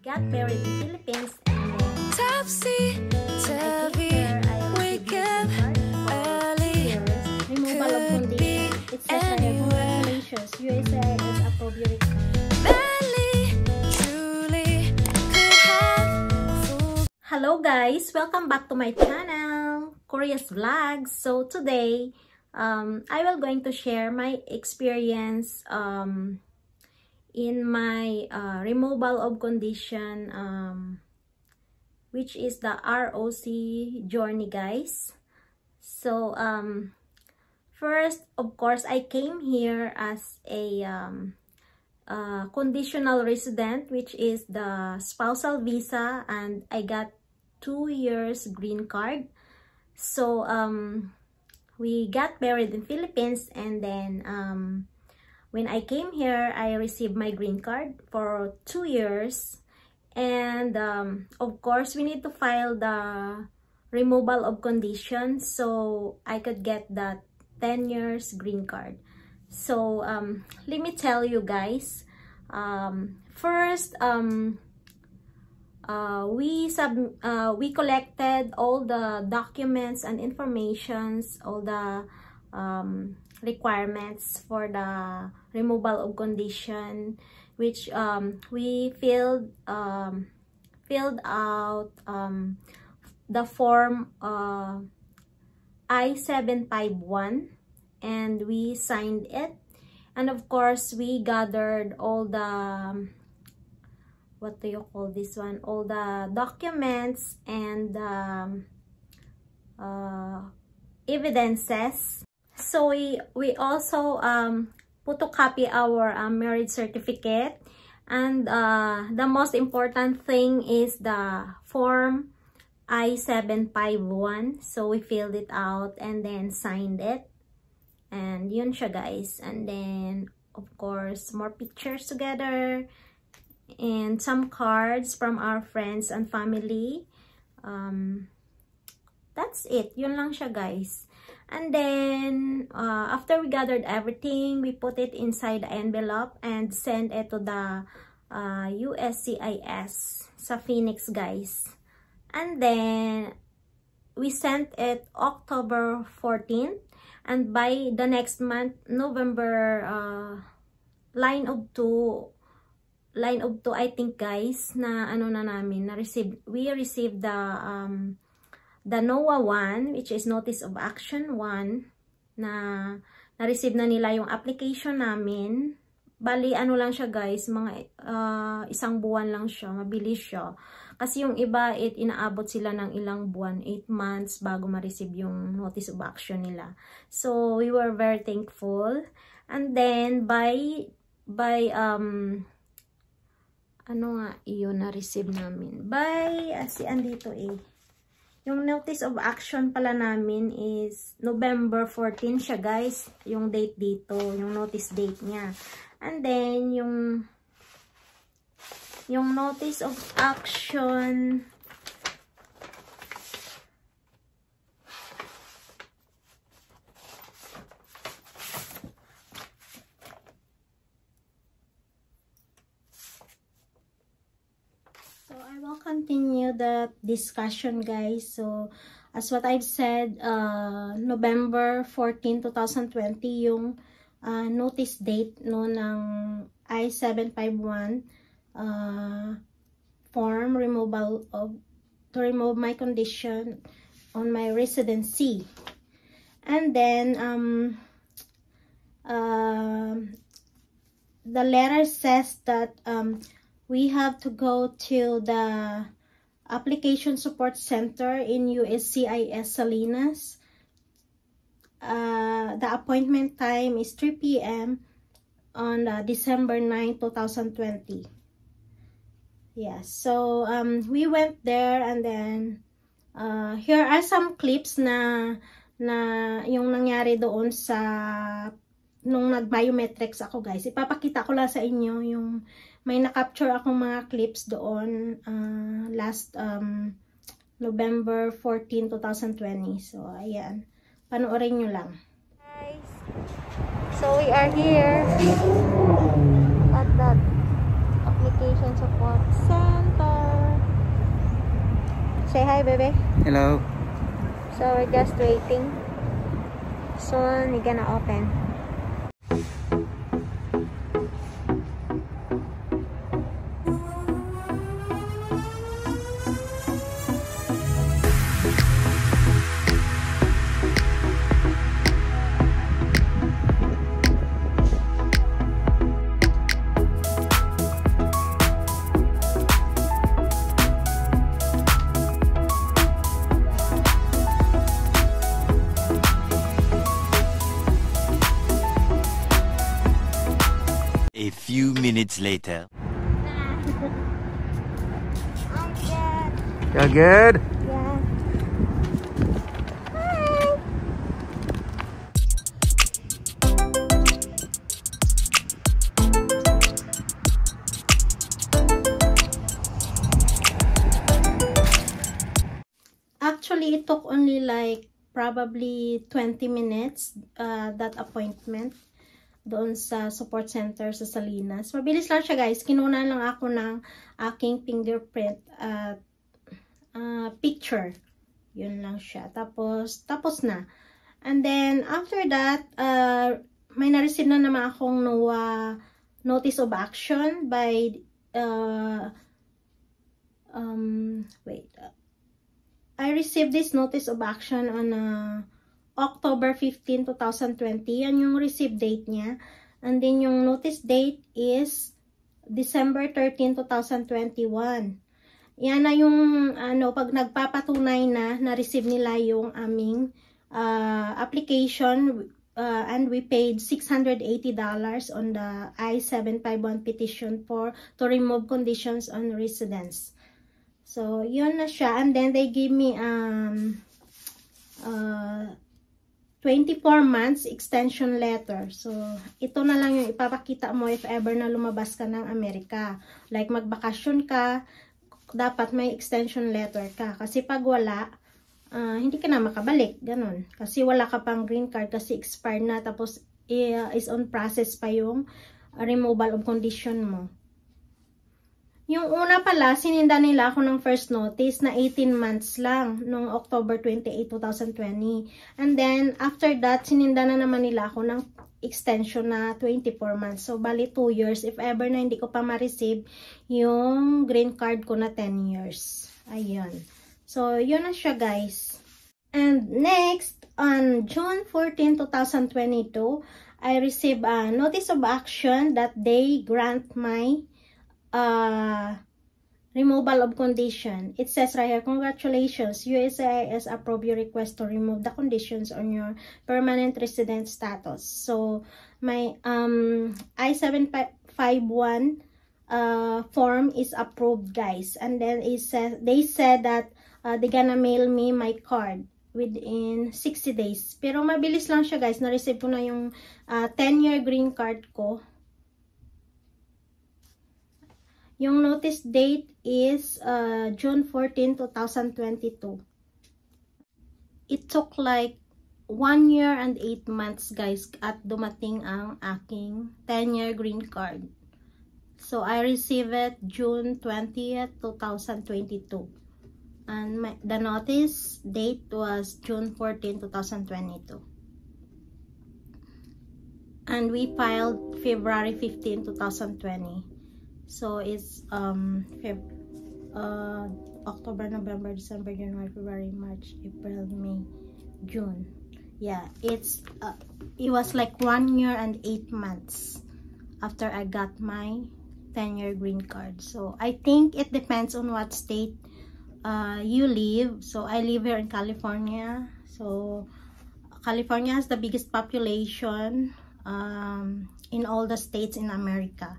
got married in Philippines, and then Topsy-turvy, wake up early. Removal of condition. It says right here, congratulations, USA has approved your Hello guys, welcome back to my channel, Korea's Vlogs. So today, I will going to share my experience in my removal of condition, which is the ROC journey, guys. So first, of course, I came here as a conditional resident, which is the spousal visa, and I got 2 years green card. So we got married in Philippines, and then when I came here, I received my green card for 2 years. And of course, we need to file the removal of conditions so I could get that 10 years green card. So let me tell you guys, first we collected all the documents and informations, all the requirements for the removal of condition, which we filled out the form I-751, and we signed it. And of course, we gathered all the, what do you call this one? All the documents and evidences. So we also photocopy our marriage certificate. And the most important thing is the form I-751. So we filled it out and then signed it. And yun siya, guys. And then, of course, more pictures together. And some cards from our friends and family. That's it. Yun lang siya, guys. And then, after we gathered everything, we put it inside the envelope and send it to the USCIS sa Phoenix, guys. And then, we sent it October 14th. And by the next month, November, line of 2, I think, guys, na ano na namin, we received the NOAA 1, which is Notice of Action 1, na-receive na nila yung application namin. Bali, ano lang siya, guys, mga isang buwan lang siya, mabilis siya. Kasi yung iba, inaabot sila ng ilang buwan, 8 months bago ma-receive yung Notice of Action nila. So, we were very thankful. And then, by ano nga, iyon na-receive namin. Andito yung Notice of Action pala namin is November 14 siya, guys. Yung date dito, yung notice date niya. And then, yung Notice of Action I will continue the discussion, guys. So, as what I've said, November 14, 2020, yung notice date no ng I-751 form to remove my condition on my residency. And then, the letter says that we have to go to the Application Support Center in USCIS Salinas. The appointment time is 3 p.m. on December 9, 2020. Yeah, so we went there, and then here are some clips na yung nangyari doon sa nung nag-biometrics ako, guys. Ipapakita ko lang sa inyo yung may na-capture akong mga clips doon last November 14, 2020. So, ayan. Panoorin nyo lang. Guys, so we are here at that application support center. Say hi, baby. Hello. So we're just waiting. Soon we're gonna open. A few minutes later. I'm good. You're good? Yeah. Actually, it took only like probably 20 minutes that appointment doon sa support center sa Salinas. Mabilis lang siya, guys. Kinuna lang ako ng aking fingerprint at picture. Yun lang siya. Tapos na. And then, after that, may na-receive na naman akong notice of action by, I received this notice of action on October 15, 2020. Yan yung receive date niya. And then yung notice date is December 13, 2021. Yan na yung pag nagpapatunay na receive nila yung aming application, and we paid $680 on the I-751 petition to remove conditions on residence. So yun na siya. And then they give me 24 months extension letter. So, ito na lang yung ipapakita mo if ever na lumabas ka ng Amerika. Like, magbakasyon ka, dapat may extension letter ka. Kasi pag wala, hindi ka na makabalik. Ganun. Kasi wala ka pang green card kasi expired na. Tapos, is on process pa yung removal of condition mo. Yung una pala, sininda nila ako ng first notice na 18 months lang noong October 28, 2020. And then, after that, sininda na naman nila ako ng extension na 24 months. So, bali 2 years. If ever na hindi ko pa ma-receive yung green card ko na 10 years. Ayun. So, yun na siya, guys. And next, on June 14, 2022, I received a notice of action that they grant my removal of condition. It says right here, congratulations, USCIS approved your request to remove the conditions on your permanent resident status. So my I-751 form is approved, guys. And then they said that they gonna mail me my card within 60 days. Pero mabilis lang siya, guys. Na-receive ko na yung 10-year green card ko. Yung notice date is June 14, 2022. It took like 1 year and 8 months, guys, at dumating ang aking 10-year green card. So, I received it June 20th, 2022. And the notice date was June 14, 2022. And we filed February 15, 2020. So it's October, November, December, January, February, March, April, May, June. Yeah, it was like 1 year and 8 months after I got my 10-year green card. So I think it depends on what state you live. So I live here in California. So California has the biggest population in all the states in America.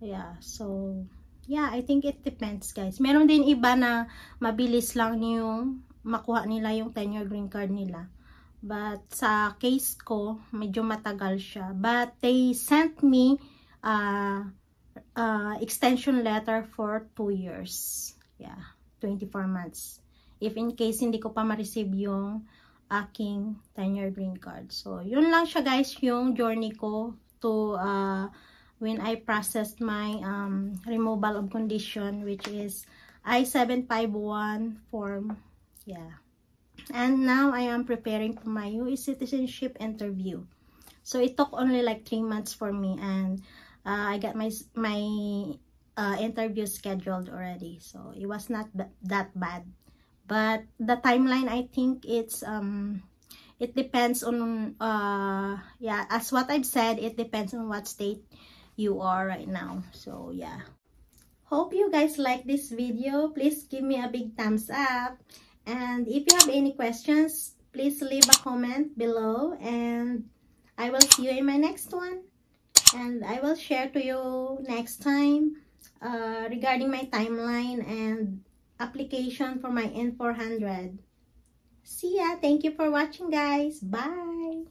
Yeah, so yeah, I think it depends, guys. Meron din iba na mabilis lang yung makuha nila yung 10-year green card nila. But sa case ko, medyo matagal siya. But they sent me extension letter for 2 years. Yeah, 24 months. If in case hindi ko pa ma-receive yung aking 10-year green card. So, yun lang siya, guys, yung journey ko to when I processed my removal of condition, which is I-751 form. Yeah. And now I am preparing for my US citizenship interview. So it took only like 3 months for me, and I got my interview scheduled already. So it was not that bad. But the timeline, I think it's it depends on yeah, as what I've said, it depends on what state you are right now. So yeah. Hope you guys like this video. Please give me a big thumbs up. And if you have any questions, please leave a comment below. And I will see you in my next one. And I will share to you next time regarding my timeline and application for my N400. See ya. Thank you for watching, guys. Bye.